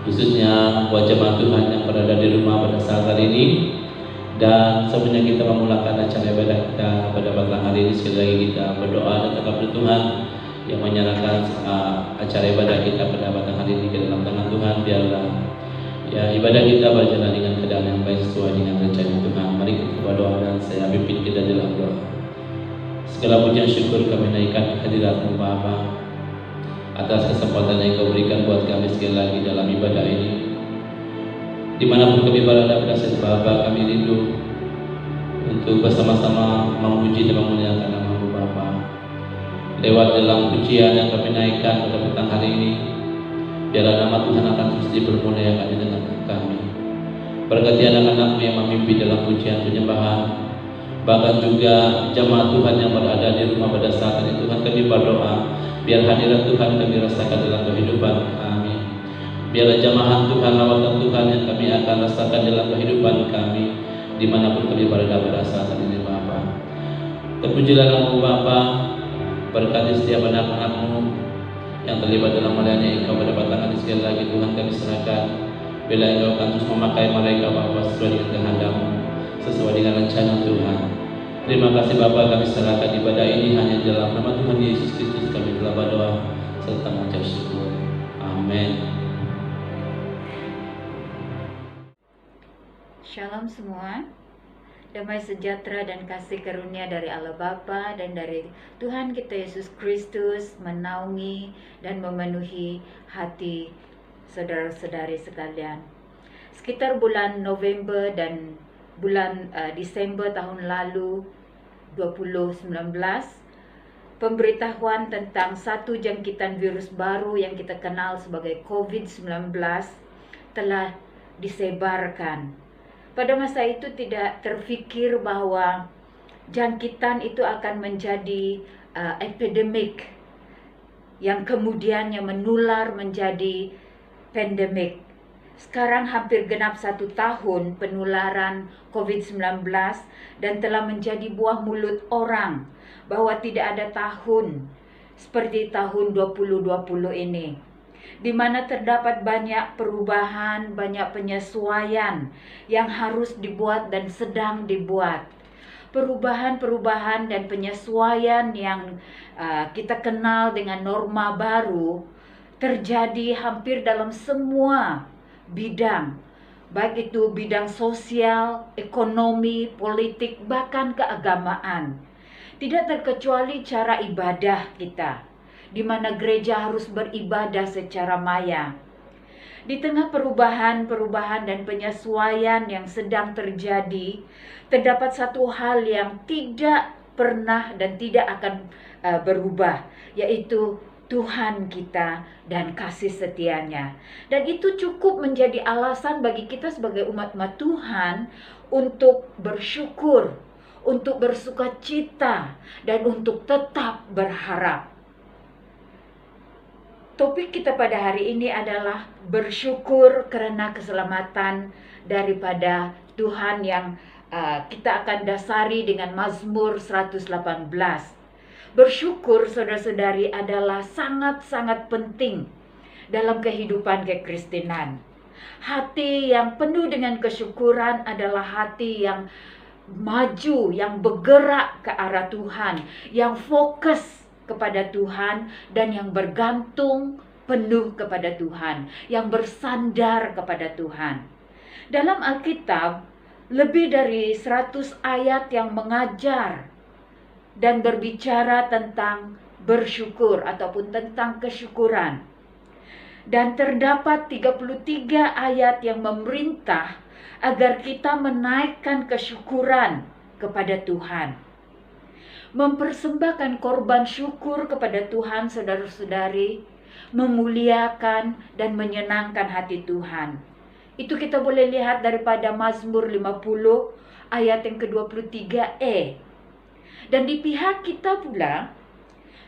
khususnya buat jemaat Tuhan yang berada di rumah pada saat hari ini. Dan sebelumnya kita memulakan acara ibadah kita pada petang hari ini, sekali lagi kita berdoa dan kepada Tuhan yang menyerahkan acara ibadah kita pada petang hari ini ke dalam tangan Tuhan. Biarlah ya ibadah kita berjalan dengan keadaan yang baik sesuai dengan rencana Tuhan. Mari kita berdoa dan saya pimpin kita dalam doa. Segala pujian syukur kami naikkan hadirat-Mu Bapa atas kesempatan yang Kau berikan buat kami sekali lagi dalam ibadah ini. Dimanapun kami berada pada saat Bapa, kami rindu untuk bersama-sama memuji dan memuliakan nama-Mu Bapa. Lewat dalam pujian yang kami naikkan pada petang hari ini, biarlah nama Tuhan akan terus dipermuliakan di tengah kami. Berkati anak-anak-Mu yang memimpin dalam pujian penyembahan, bahkan juga jemaat Tuhan yang berada di rumah pada saat ini. Tuhan, kami berdoa biar hadirat Tuhan kami rasakan dalam kehidupan kami. Biarlah jamahan Tuhan, lawatan Tuhan yang kami akan rasakan dalam kehidupan kami dimanapun kami berada pada saat ini Bapa. Terpujilah nama-Mu Bapa, berkati setiap anak-anak-Mu yang terlibat dalam melayani Engkau pada petang ini. Sekali lagi Tuhan kami serahkan, bila Engkau akan terus memakai mereka Bapa sesuai dengan kehendak-Mu, sesuai dengan rencana Tuhan. Terima kasih Bapa, kami serahkan ibadah ini hanya dalam nama Tuhan Yesus Kristus kami telah berdoa serta mengucap syukur. Amin. Shalom semua, damai sejahtera dan kasih karunia dari Allah Bapa dan dari Tuhan kita Yesus Kristus menaungi dan memenuhi hati saudara-saudari sekalian. Sekitar bulan November dan bulan Desember tahun lalu 2019, pemberitahuan tentang satu jangkitan virus baru yang kita kenal sebagai COVID-19 telah disebarkan. Pada masa itu tidak terfikir bahwa jangkitan itu akan menjadi epidemik yang kemudiannya menular menjadi pandemik. Sekarang hampir genap 1 tahun penularan COVID-19 dan telah menjadi buah mulut orang bahwa tidak ada tahun seperti tahun 2020 ini, di mana terdapat banyak perubahan, banyak penyesuaian yang harus dibuat dan sedang dibuat. Perubahan-perubahan dan penyesuaian yang kita kenal dengan norma baru terjadi hampir dalam semua bidang, baik itu bidang sosial, ekonomi, politik, bahkan keagamaan. Tidak terkecuali cara ibadah kita, di mana gereja harus beribadah secara maya. Di tengah perubahan-perubahan dan penyesuaian yang sedang terjadi, terdapat satu hal yang tidak pernah dan tidak akan berubah, yaitu Tuhan kita dan kasih setianya. Dan itu cukup menjadi alasan bagi kita sebagai umat-umat Tuhan untuk bersyukur, untuk bersukacita, dan untuk tetap berharap. Topik kita pada hari ini adalah bersyukur karena keselamatan daripada Tuhan yang kita akan dasari dengan Mazmur 118. Bersyukur, saudara-saudari, adalah sangat-sangat penting dalam kehidupan kekristenan. Hati yang penuh dengan kesyukuran adalah hati yang maju, yang bergerak ke arah Tuhan, yang fokus kepada Tuhan, dan yang bergantung penuh kepada Tuhan, yang bersandar kepada Tuhan. Dalam Alkitab, lebih dari 100 ayat yang mengajar dan berbicara tentang bersyukur ataupun tentang kesyukuran. Dan terdapat 33 ayat yang memerintah agar kita menaikkan kesyukuran kepada Tuhan. Mempersembahkan korban syukur kepada Tuhan, saudara-saudari, memuliakan dan menyenangkan hati Tuhan. Itu kita boleh lihat daripada Mazmur 50 ayat yang ke-23e. Dan di pihak kita pula,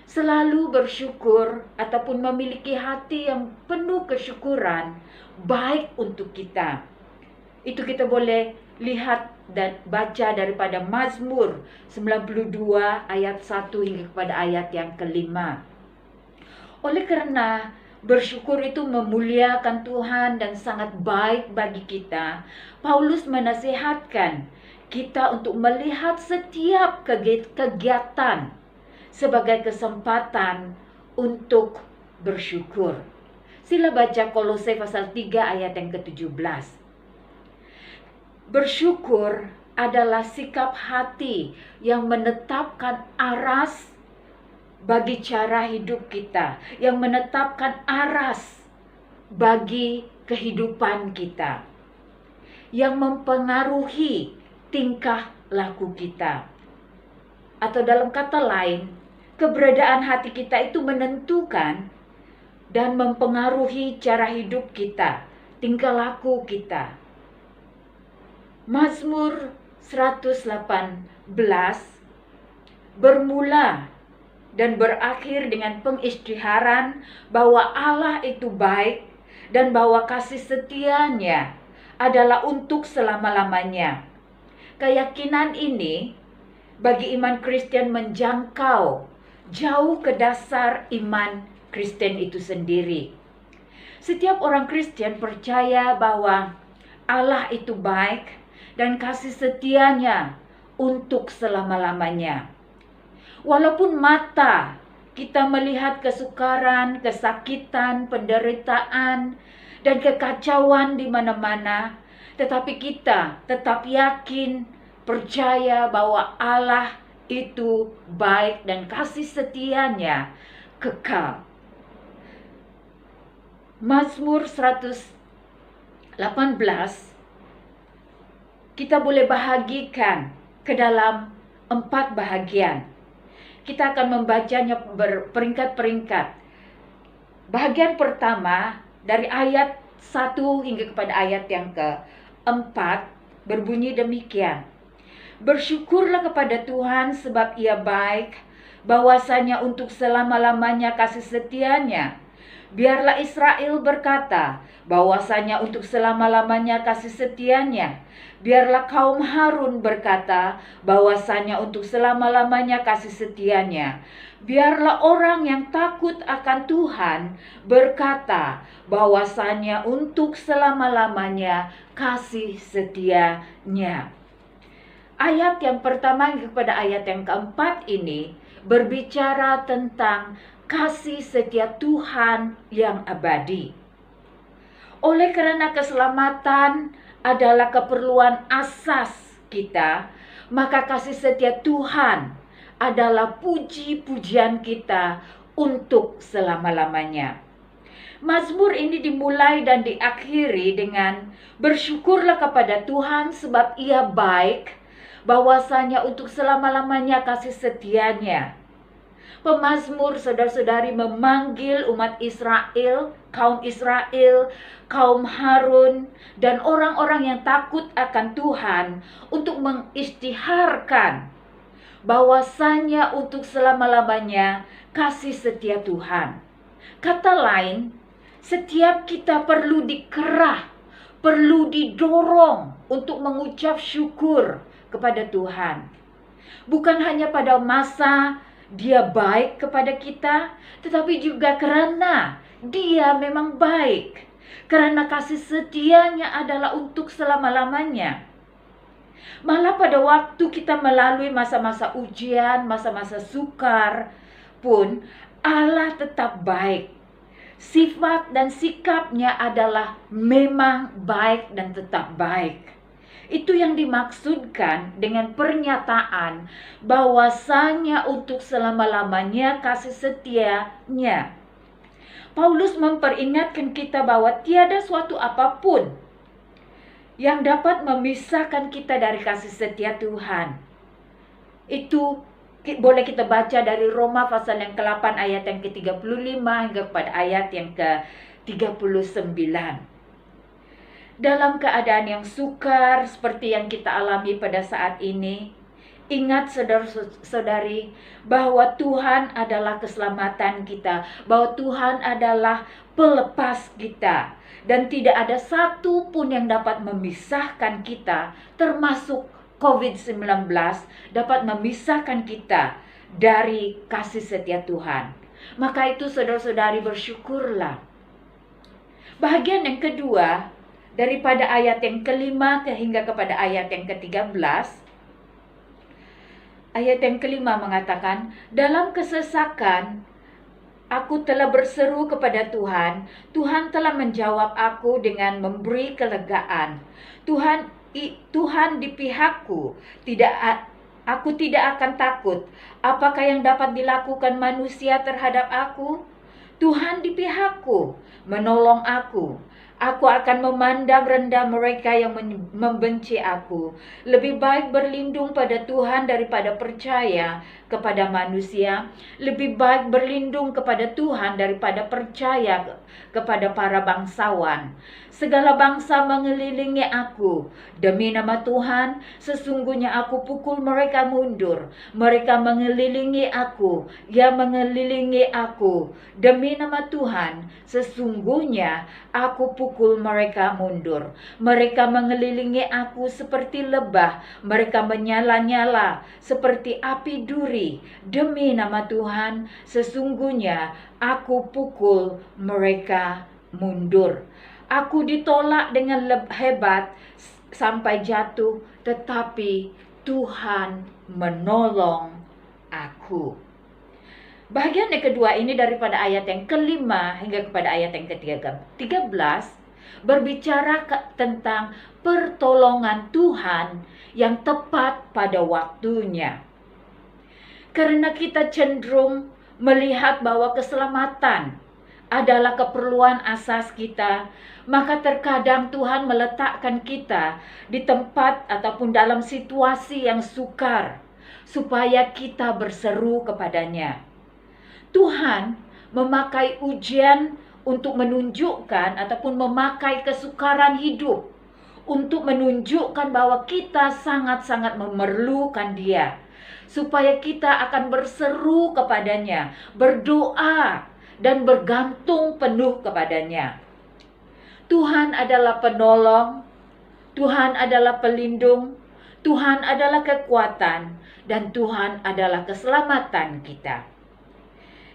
selalu bersyukur ataupun memiliki hati yang penuh kesyukuran baik untuk kita. Itu kita boleh lihat dan baca daripada Mazmur 92 ayat 1 hingga kepada ayat yang ke-5. Oleh karena Bersyukur itu memuliakan Tuhan dan sangat baik bagi kita. Paulus menasihatkan kita untuk melihat setiap kegiatan sebagai kesempatan untuk bersyukur. Sila baca Kolose pasal 3 ayat yang ke-17. Bersyukur adalah sikap hati yang menetapkan aras bagi cara hidup kita, yang menetapkan aras bagi kehidupan kita, yang mempengaruhi tingkah laku kita. Atau dalam kata lain, keberadaan hati kita itu menentukan dan mempengaruhi cara hidup kita, tingkah laku kita. Mazmur 118 bermula dan berakhir dengan pengisytiharan bahwa Allah itu baik dan bahwa kasih setianya adalah untuk selama-lamanya. Keyakinan ini bagi iman Kristen menjangkau jauh ke dasar iman Kristen itu sendiri. Setiap orang Kristen percaya bahwa Allah itu baik dan kasih setianya untuk selama-lamanya. Walaupun mata kita melihat kesukaran, kesakitan, penderitaan, dan kekacauan di mana-mana, tetapi kita tetap yakin, percaya bahwa Allah itu baik dan kasih setianya kekal. Mazmur 118 kita boleh bahagikan ke dalam 4 bahagian. Kita akan membacanya berperingkat-peringkat. Bahagian pertama dari ayat 1 hingga kepada ayat yang ke-4 berbunyi demikian. Bersyukurlah kepada Tuhan sebab Ia baik, bahwasanya untuk selama-lamanya kasih setianya. Biarlah Israel berkata, bahwasanya untuk selama-lamanya kasih setianya. Biarlah kaum Harun berkata, bahwasanya untuk selama-lamanya kasih setianya. Biarlah orang yang takut akan Tuhan berkata, bahwasanya untuk selama-lamanya kasih setianya. Ayat yang pertama kepada ayat yang keempat ini berbicara tentang kasih setia Tuhan yang abadi. Oleh karena keselamatan adalah keperluan asas kita, maka kasih setia Tuhan adalah puji-pujian kita untuk selama-lamanya. Mazmur ini dimulai dan diakhiri dengan bersyukurlah kepada Tuhan sebab Ia baik, bahwasanya untuk selama-lamanya kasih setianya. Pemazmur saudara-saudari memanggil umat Israel, kaum Harun, dan orang-orang yang takut akan Tuhan untuk mengisytiharkan bahwasanya untuk selama-lamanya kasih setia Tuhan. Kata lain, setiap kita perlu dikerah, perlu didorong untuk mengucap syukur kepada Tuhan. Bukan hanya pada masa Dia baik kepada kita, tetapi juga karena Dia memang baik. Karena kasih setianya adalah untuk selama-lamanya. Malah pada waktu kita melalui masa-masa ujian, masa-masa sukar pun, Allah tetap baik. Sifat dan sikapnya adalah memang baik dan tetap baik. Itu yang dimaksudkan dengan pernyataan bahwasanya untuk selama-lamanya kasih setianya. Paulus memperingatkan kita bahwa tiada suatu apapun yang dapat memisahkan kita dari kasih setia Tuhan. Itu boleh kita baca dari Roma pasal yang ke-8 ayat yang ke-35 hingga kepada ayat yang ke-39. Dalam keadaan yang sukar seperti yang kita alami pada saat ini, ingat saudara-saudari bahwa Tuhan adalah keselamatan kita, bahwa Tuhan adalah pelepas kita, dan tidak ada satu pun yang dapat memisahkan kita, termasuk COVID-19, dapat memisahkan kita dari kasih setia Tuhan. Maka itu saudara-saudari bersyukurlah Bahagian yang kedua, daripada ayat yang kelima hingga kepada ayat yang ke-13, ayat yang kelima mengatakan, dalam kesesakan aku telah berseru kepada Tuhan. Tuhan telah menjawab aku dengan memberi kelegaan. Tuhan di pihakku. Aku tidak akan takut. Apakah yang dapat dilakukan manusia terhadap aku? Tuhan di pihakku, menolong aku. Aku akan memandang rendah mereka yang membenci aku. Lebih baik berlindung pada Tuhan daripada percaya kepada manusia. Lebih baik berlindung kepada Tuhan daripada percaya kepada para bangsawan. Segala bangsa mengelilingi aku. Demi nama Tuhan, sesungguhnya aku pukul mereka mundur. Mereka mengelilingi aku. Ya, mengelilingi aku. Demi nama Tuhan, sesungguhnya aku pukul mereka mundur. Mereka mengelilingi aku seperti lebah. Mereka menyala-nyala seperti api duri. Demi nama Tuhan, sesungguhnya aku pukul mereka mundur. Aku ditolak dengan hebat sampai jatuh, tetapi Tuhan menolong aku. Bahagian yang kedua ini daripada ayat yang kelima hingga kepada ayat yang ke-13 berbicara tentang pertolongan Tuhan yang tepat pada waktunya. Karena kita cenderung melihat bahwa keselamatan adalah keperluan asas kita, maka terkadang Tuhan meletakkan kita di tempat ataupun dalam situasi yang sukar supaya kita berseru kepadanya. Tuhan memakai ujian untuk menunjukkan ataupun memakai kesukaran hidup untuk menunjukkan bahwa kita sangat-sangat memerlukan Dia, supaya kita akan berseru kepadanya, berdoa dan bergantung penuh kepadanya. Tuhan adalah penolong, Tuhan adalah pelindung, Tuhan adalah kekuatan, dan Tuhan adalah keselamatan kita.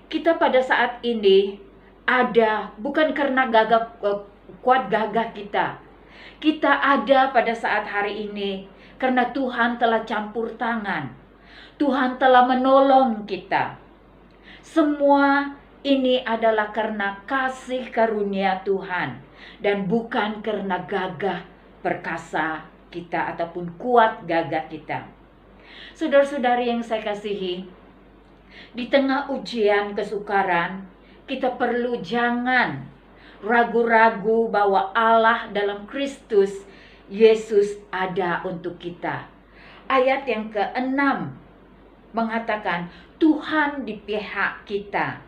Kita pada saat ini ada bukan karena kuat gagah kita. Kita ada pada saat hari ini karena Tuhan telah campur tangan. Tuhan telah menolong kita. Semua ini adalah karena kasih karunia Tuhan dan bukan karena gagah perkasa kita ataupun kuat gagah kita. Saudara-saudari yang saya kasihi, di tengah ujian kesukaran, kita perlu jangan ragu-ragu bahwa Allah dalam Kristus Yesus ada untuk kita. Ayat yang ke-6 mengatakan, Tuhan di pihak kita.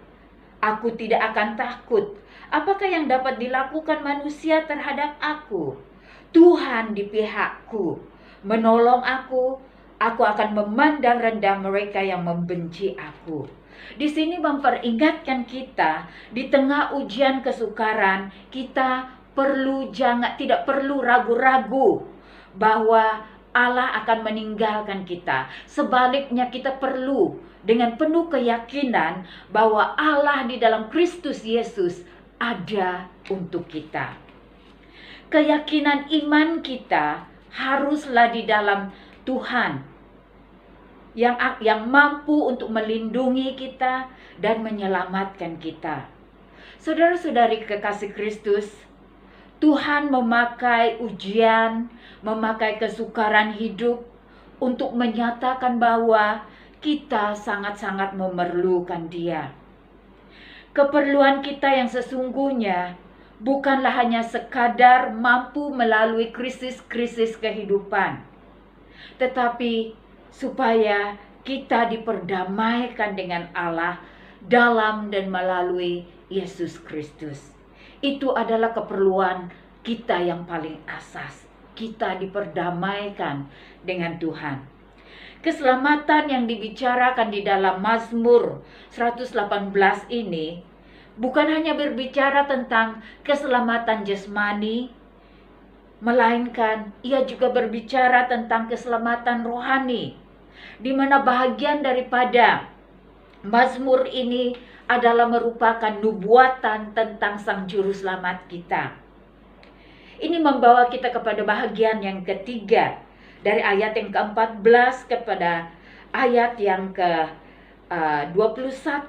Aku tidak akan takut. Apakah yang dapat dilakukan manusia terhadap aku? Tuhan di pihakku, menolong aku. Aku akan memandang rendah mereka yang membenci aku. Di sini memperingatkan kita, di tengah ujian kesukaran, kita tidak perlu ragu-ragu bahwa Allah akan meninggalkan kita. Sebaliknya kita perlu dengan penuh keyakinan bahwa Allah di dalam Kristus Yesus ada untuk kita. Keyakinan iman kita haruslah di dalam Tuhan yang mampu untuk melindungi kita dan menyelamatkan kita. Saudara-saudari kekasih Kristus, Tuhan memakai ujian, memakai kesukaran hidup untuk menyatakan bahwa kita sangat-sangat memerlukan Dia. Keperluan kita yang sesungguhnya bukanlah hanya sekadar mampu melalui krisis-krisis kehidupan, tetapi supaya kita diperdamaikan dengan Allah dalam dan melalui Yesus Kristus. Itu adalah keperluan kita yang paling asas. Kita diperdamaikan dengan Tuhan. Keselamatan yang dibicarakan di dalam Mazmur 118 ini bukan hanya berbicara tentang keselamatan jasmani, melainkan ia juga berbicara tentang keselamatan rohani, di mana bahagian daripada Mazmur ini adalah merupakan nubuatan tentang Sang Juru Selamat kita. Ini membawa kita kepada bahagian yang ketiga, dari ayat yang ke-14 kepada ayat yang ke-21.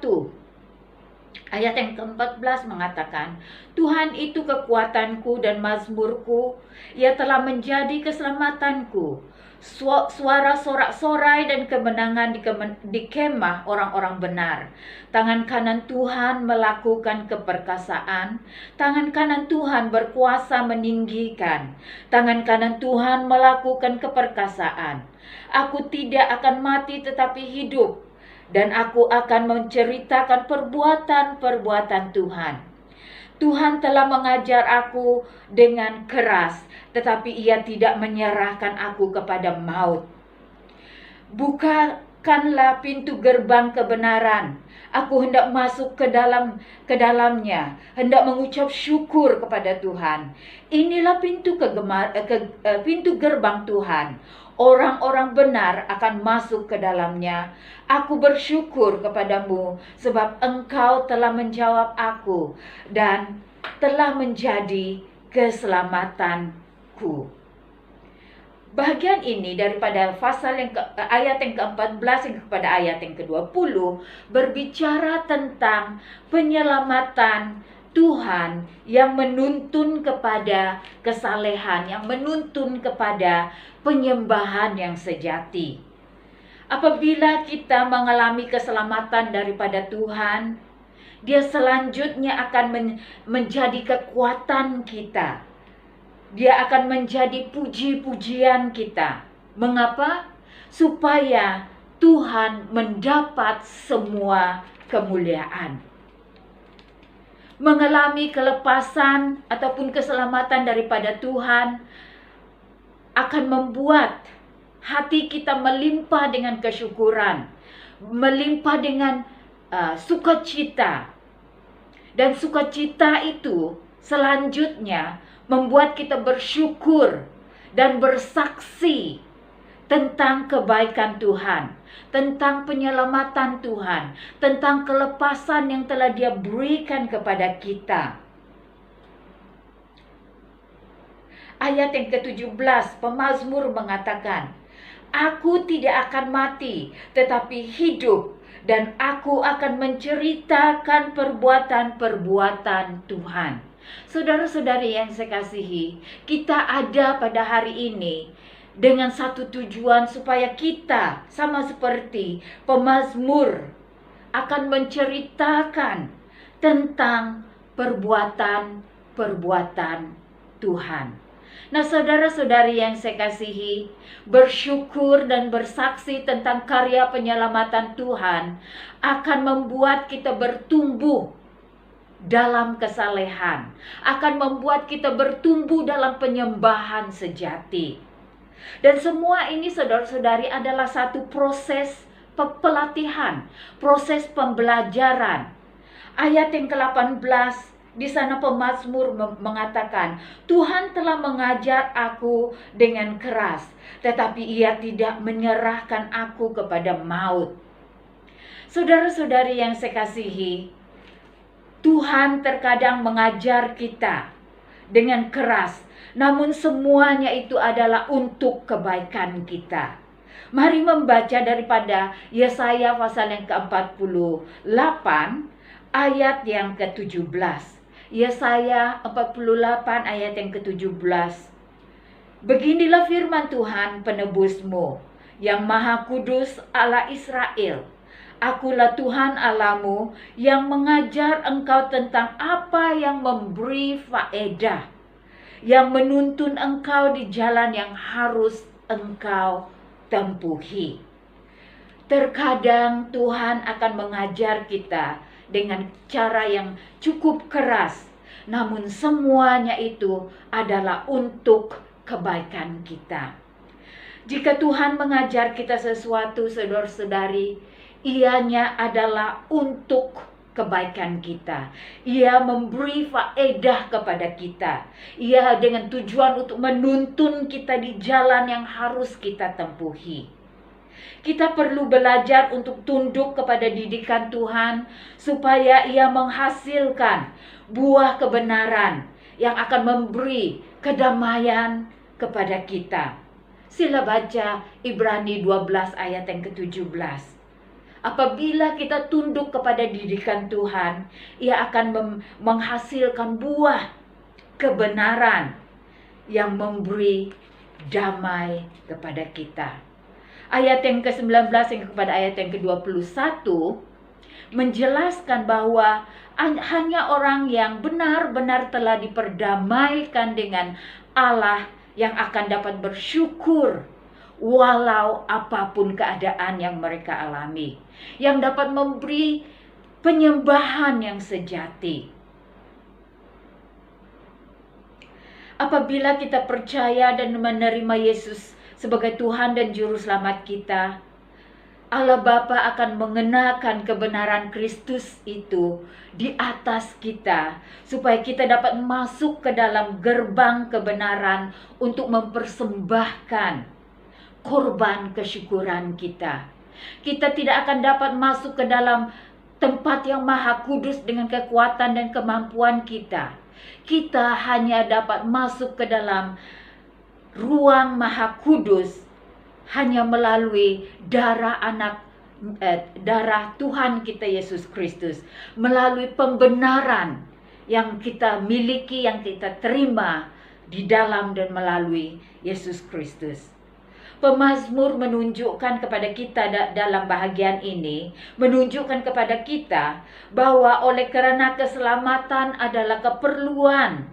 Ayat yang ke-14 mengatakan, Tuhan itu kekuatanku dan mazmurku, Ia telah menjadi keselamatanku. Suara sorak-sorai dan kemenangan di kemah orang-orang benar. Tangan kanan Tuhan melakukan keperkasaan. Tangan kanan Tuhan berkuasa meninggikan. Tangan kanan Tuhan melakukan keperkasaan. Aku tidak akan mati tetapi hidup, dan aku akan menceritakan perbuatan-perbuatan Tuhan. Tuhan telah mengajar aku dengan keras, tetapi Ia tidak menyerahkan aku kepada maut. Bukakanlah pintu gerbang kebenaran. Aku hendak masuk ke dalamnya, hendak mengucap syukur kepada Tuhan. Inilah pintu gerbang Tuhan. Orang-orang benar akan masuk ke dalamnya. Aku bersyukur kepadamu, sebab Engkau telah menjawab aku dan telah menjadi keselamatanku. Bagian ini daripada ayat yang ke-14 kepada ayat yang ke-20 berbicara tentang penyelamatan Tuhan yang menuntun kepada kesalehan, yang menuntun kepada penyembahan yang sejati. Apabila kita mengalami keselamatan daripada Tuhan, Dia selanjutnya akan menjadi kekuatan kita. Dia akan menjadi puji-pujian kita. Mengapa? Supaya Tuhan mendapat semua kemuliaan. Mengalami kelepasan ataupun keselamatan daripada Tuhan akan membuat hati kita melimpah dengan kesyukuran, melimpah dengan sukacita. Dan sukacita itu selanjutnya membuat kita bersyukur dan bersaksi tentang kebaikan Tuhan, tentang penyelamatan Tuhan, tentang kelepasan yang telah Dia berikan kepada kita. Ayat yang ke-17, pemazmur mengatakan, Aku tidak akan mati, tetapi hidup, dan aku akan menceritakan perbuatan-perbuatan Tuhan. Saudara-saudari yang saya kasihi, kita ada pada hari ini dengan satu tujuan supaya kita sama seperti pemazmur akan menceritakan tentang perbuatan-perbuatan Tuhan. Nah, saudara-saudari yang saya kasihi, bersyukur dan bersaksi tentang karya penyelamatan Tuhan akan membuat kita bertumbuh dalam kesalehan, akan membuat kita bertumbuh dalam penyembahan sejati. Dan semua ini, saudara-saudari, adalah satu proses pelatihan, proses pembelajaran. Ayat yang ke-18, di sana pemazmur mengatakan, Tuhan telah mengajar aku dengan keras, tetapi Ia tidak menyerahkan aku kepada maut. Saudara-saudari yang saya kasihi, Tuhan terkadang mengajar kita dengan keras, namun semuanya itu adalah untuk kebaikan kita. Mari membaca daripada Yesaya pasal yang ke-48 ayat yang ke-17. Yesaya 48 ayat yang ke-17. Beginilah firman Tuhan penebusmu, yang Maha Kudus Allah Israel. Akulah Tuhan Allahmu yang mengajar engkau tentang apa yang memberi faedah, yang menuntun engkau di jalan yang harus engkau tempuhi. Terkadang Tuhan akan mengajar kita dengan cara yang cukup keras, namun semuanya itu adalah untuk kebaikan kita. Jika Tuhan mengajar kita sesuatu, saudara-saudari, ianya adalah untuk kebaikan kita. Ia memberi faedah kepada kita. Ia dengan tujuan untuk menuntun kita di jalan yang harus kita tempuhi. Kita perlu belajar untuk tunduk kepada didikan Tuhan supaya Ia menghasilkan buah kebenaran yang akan memberi kedamaian kepada kita. Sila baca Ibrani 12 ayat yang ke-17. Apabila kita tunduk kepada didikan Tuhan, Ia akan menghasilkan buah kebenaran yang memberi damai kepada kita. Ayat yang ke-19 hingga kepada ayat yang ke-21 menjelaskan bahwa hanya orang yang benar-benar telah diperdamaikan dengan Allah yang akan dapat bersyukur walau apapun keadaan yang mereka alami, yang dapat memberi penyembahan yang sejati. Apabila kita percaya dan menerima Yesus sebagai Tuhan dan Juru Selamat kita, Allah Bapa akan mengenakan kebenaran Kristus itu di atas kita, supaya kita dapat masuk ke dalam gerbang kebenaran untuk mempersembahkan korban kesyukuran kita. Kita tidak akan dapat masuk ke dalam tempat yang maha kudus dengan kekuatan dan kemampuan kita. Kita hanya dapat masuk ke dalam ruang maha kudus hanya melalui darah Tuhan kita Yesus Kristus, melalui pembenaran yang kita miliki, yang kita terima di dalam dan melalui Yesus Kristus. Pemazmur menunjukkan kepada kita dalam bahagian ini, menunjukkan kepada kita bahwa oleh kerana keselamatan adalah keperluan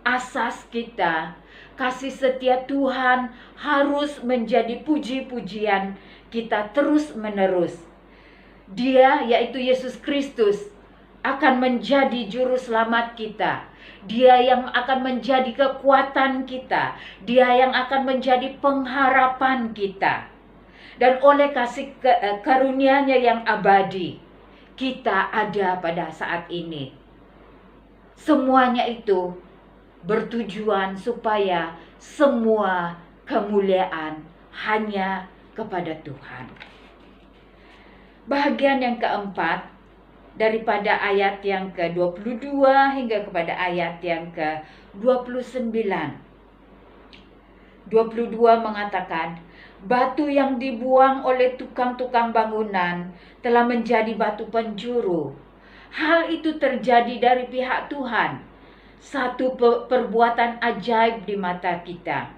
asas kita, kasih setia Tuhan harus menjadi puji-pujian kita terus menerus. Dia, yaitu Yesus Kristus, akan menjadi juru selamat kita. Dia yang akan menjadi kekuatan kita. Dia yang akan menjadi pengharapan kita. Dan oleh kasih karunia-Nya yang abadi, kita ada pada saat ini. Semuanya itu bertujuan supaya semua kemuliaan hanya kepada Tuhan. Bahagian yang keempat, daripada ayat yang ke-22 hingga kepada ayat yang ke-29. 22 mengatakan, batu yang dibuang oleh tukang-tukang bangunan telah menjadi batu penjuru. Hal itu terjadi dari pihak Tuhan. Satu perbuatan ajaib di mata kita.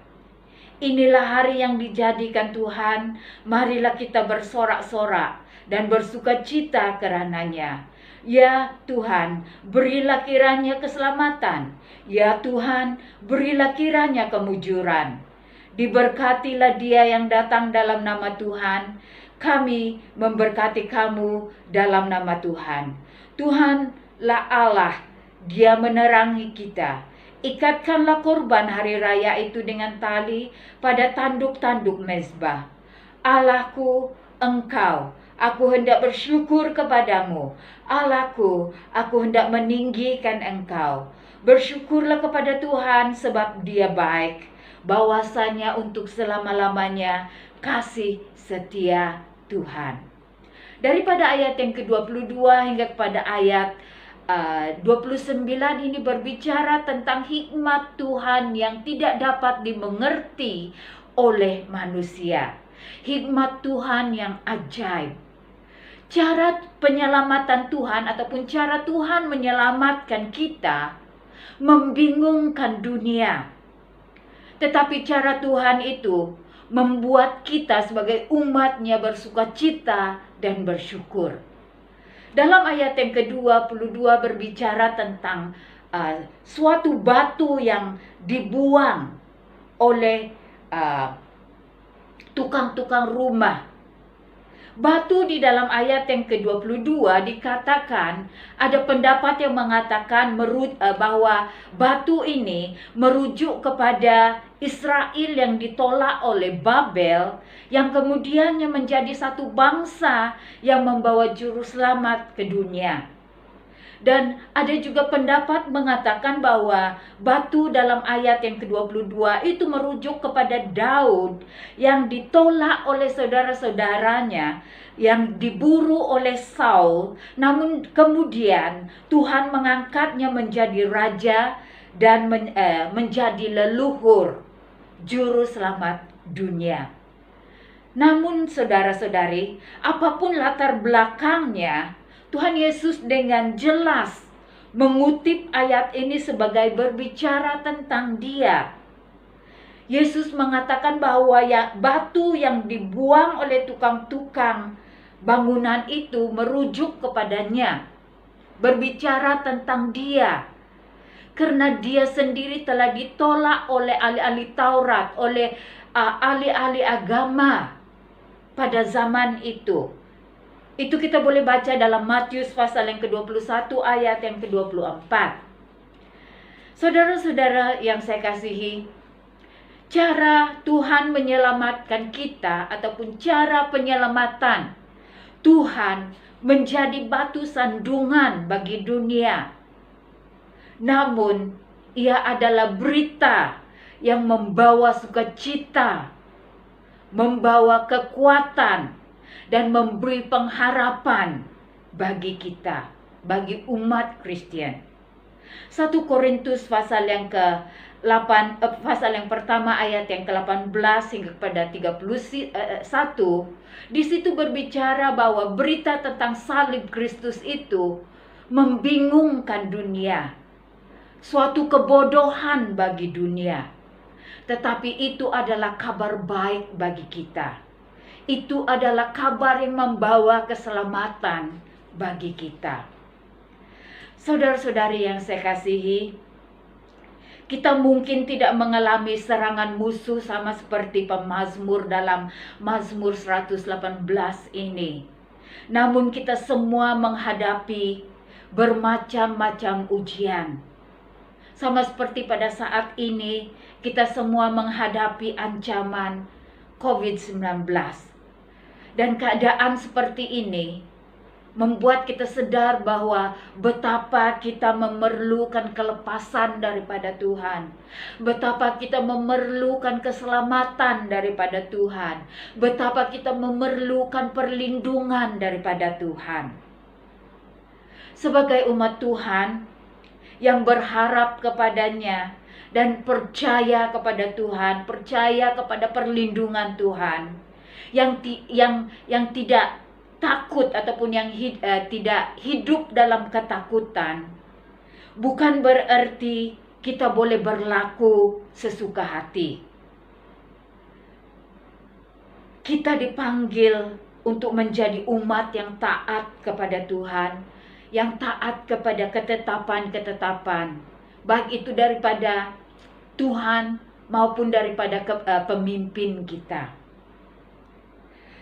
Inilah hari yang dijadikan Tuhan, marilah kita bersorak-sorak dan bersukacita kerananya. Ya Tuhan, berilah kiranya keselamatan. Ya Tuhan, berilah kiranya kemujuran. Diberkatilah dia yang datang dalam nama Tuhan. Kami memberkati kamu dalam nama Tuhan. Tuhanlah Allah, Dia menerangi kita. Ikatkanlah korban hari raya itu dengan tali pada tanduk-tanduk mezbah. Allahku, Engkau, aku hendak bersyukur kepadamu. Allahku, aku hendak meninggikan Engkau. Bersyukurlah kepada Tuhan sebab Dia baik. Bahwasanya untuk selama-lamanya kasih setia Tuhan. Daripada ayat yang ke-22 hingga kepada ayat 29 ini berbicara tentang hikmat Tuhan yang tidak dapat dimengerti oleh manusia. Hikmat Tuhan yang ajaib. Cara penyelamatan Tuhan ataupun cara Tuhan menyelamatkan kita membingungkan dunia. Tetapi cara Tuhan itu membuat kita sebagai umat-Nya bersukacita dan bersyukur. Dalam ayat yang ke-22 berbicara tentang suatu batu yang dibuang oleh tukang-tukang rumah. Batu di dalam ayat yang ke-22 dikatakan, ada pendapat yang mengatakan bahwa batu ini merujuk kepada Israel yang ditolak oleh Babel, yang kemudiannya menjadi satu bangsa yang membawa juru selamat ke dunia. Dan ada juga pendapat mengatakan bahwa batu dalam ayat yang ke-22 itu merujuk kepada Daud yang ditolak oleh saudara-saudaranya, yang diburu oleh Saul, namun kemudian Tuhan mengangkatnya menjadi raja dan menjadi leluhur juru selamat dunia. Namun saudara-saudari, apapun latar belakangnya, Tuhan Yesus dengan jelas mengutip ayat ini sebagai berbicara tentang Dia. Yesus mengatakan bahwa batu yang dibuang oleh tukang-tukang bangunan itu merujuk kepadanya, berbicara tentang Dia. Karena Dia sendiri telah ditolak oleh ahli-ahli Taurat, oleh ahli-ahli agama pada zaman itu. Itu kita boleh baca dalam Matius pasal yang ke-21 ayat yang ke-24. Saudara-saudara yang saya kasihi, cara Tuhan menyelamatkan kita ataupun cara penyelamatan Tuhan menjadi batu sandungan bagi dunia. Namun, ia adalah berita yang membawa sukacita, membawa kekuatan, dan memberi pengharapan bagi kita, bagi umat Kristen. 1 Korintus pasal yang ke-8, pasal yang pertama ayat yang ke-18 hingga kepada 31, di situ berbicara bahwa berita tentang salib Kristus itu membingungkan dunia, suatu kebodohan bagi dunia. Tetapi itu adalah kabar baik bagi kita. Itu adalah kabar yang membawa keselamatan bagi kita. Saudara-saudari yang saya kasihi, kita mungkin tidak mengalami serangan musuh sama seperti pemazmur dalam Mazmur 118 ini. Namun kita semua menghadapi bermacam-macam ujian. Sama seperti pada saat ini, kita semua menghadapi ancaman COVID-19. Dan keadaan seperti ini membuat kita sadar bahwa betapa kita memerlukan kelepasan daripada Tuhan. Betapa kita memerlukan keselamatan daripada Tuhan. Betapa kita memerlukan perlindungan daripada Tuhan. Sebagai umat Tuhan yang berharap kepadanya dan percaya kepada Tuhan, percaya kepada perlindungan Tuhan, yang tidak takut ataupun yang tidak hidup dalam ketakutan, bukan berarti kita boleh berlaku sesuka hati. Kita dipanggil untuk menjadi umat yang taat kepada Tuhan, yang taat kepada ketetapan-ketetapan, baik itu daripada Tuhan maupun daripada pemimpin kita.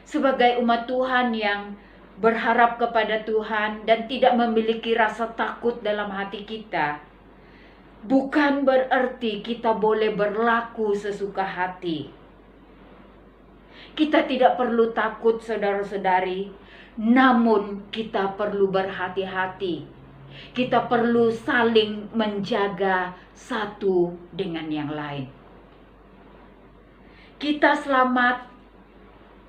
Sebagai umat Tuhan yang berharap kepada Tuhan dan tidak memiliki rasa takut dalam hati kita, bukan berarti kita boleh berlaku sesuka hati. Kita tidak perlu takut, saudara-saudari, namun kita perlu berhati-hati. Kita perlu saling menjaga satu dengan yang lain. Kita selamat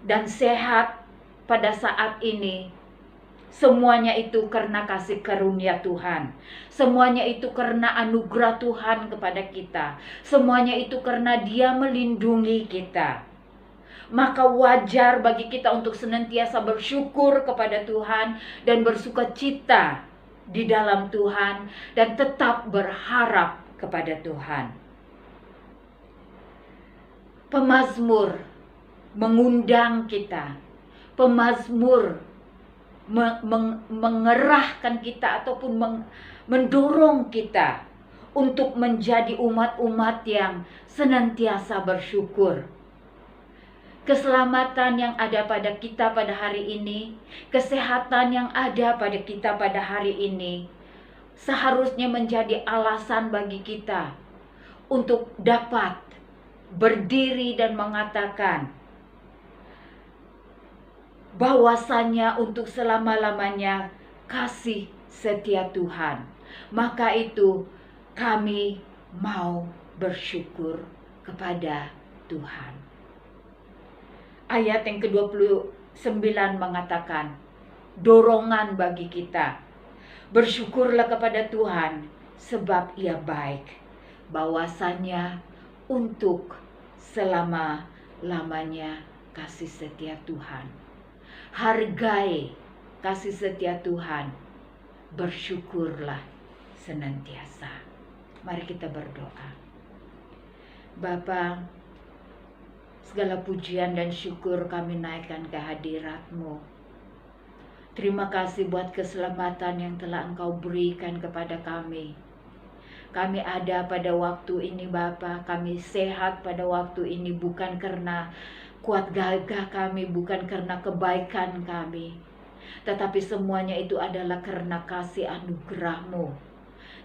dan sehat pada saat ini, semuanya itu karena kasih karunia Tuhan. Semuanya itu karena anugerah Tuhan kepada kita. Semuanya itu karena Dia melindungi kita. Maka wajar bagi kita untuk senantiasa bersyukur kepada Tuhan dan bersukacita di dalam Tuhan dan tetap berharap kepada Tuhan. Pemazmur mengundang kita, pemazmur mengerahkan kita ataupun mendorong kita untuk menjadi umat-umat yang senantiasa bersyukur. Keselamatan yang ada pada kita pada hari ini, kesehatan yang ada pada kita pada hari ini, seharusnya menjadi alasan bagi kita untuk dapat berdiri dan mengatakan bahwasanya untuk selama-lamanya kasih setia Tuhan. Maka itu kami mau bersyukur kepada Tuhan. Ayat yang ke-29 mengatakan, dorongan bagi kita. Bersyukurlah kepada Tuhan sebab Ia baik. Bahwasannya untuk selama-lamanya kasih setia Tuhan. Hargai kasih setia Tuhan. Bersyukurlah senantiasa. Mari kita berdoa. Bapa, segala pujian dan syukur kami naikkan ke hadirat-Mu. Terima kasih buat keselamatan yang telah Engkau berikan kepada kami. Kami ada pada waktu ini Bapa, kami sehat pada waktu ini bukan karena kuat gagah kami, bukan karena kebaikan kami. Tetapi semuanya itu adalah karena kasih anugerah-Mu,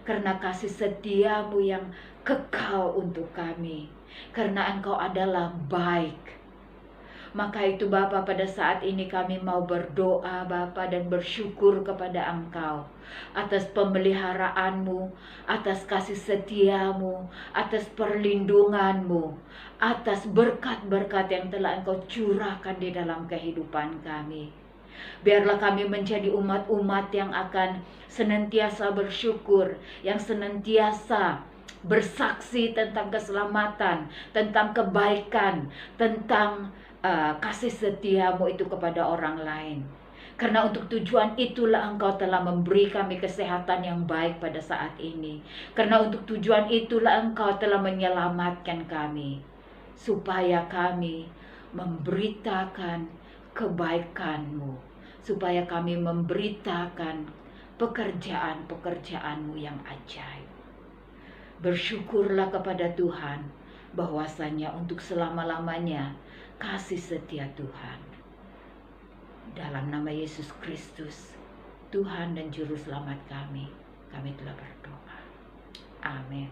karena kasih setia-Mu yang kekal untuk kami, karena Engkau adalah baik. Maka itu Bapa, pada saat ini kami mau berdoa Bapa dan bersyukur kepada Engkau atas pemeliharaan-Mu, atas kasih setia-Mu, atas perlindungan-Mu, atas berkat-berkat yang telah Engkau curahkan di dalam kehidupan kami. Biarlah kami menjadi umat-umat yang akan senantiasa bersyukur, yang senantiasa bersaksi tentang keselamatan, tentang kebaikan, tentang kasih setia-Mu itu kepada orang lain. Karena untuk tujuan itulah Engkau telah memberi kami kesehatan yang baik pada saat ini. Karena untuk tujuan itulah Engkau telah menyelamatkan kami, supaya kami memberitakan kebaikan-Mu, supaya kami memberitakan pekerjaan-pekerjaan-Mu yang ajaib. Bersyukurlah kepada Tuhan bahwasanya untuk selama-lamanya kasih setia Tuhan. Dalam nama Yesus Kristus, Tuhan dan Juru Selamat kami telah berdoa. Amin.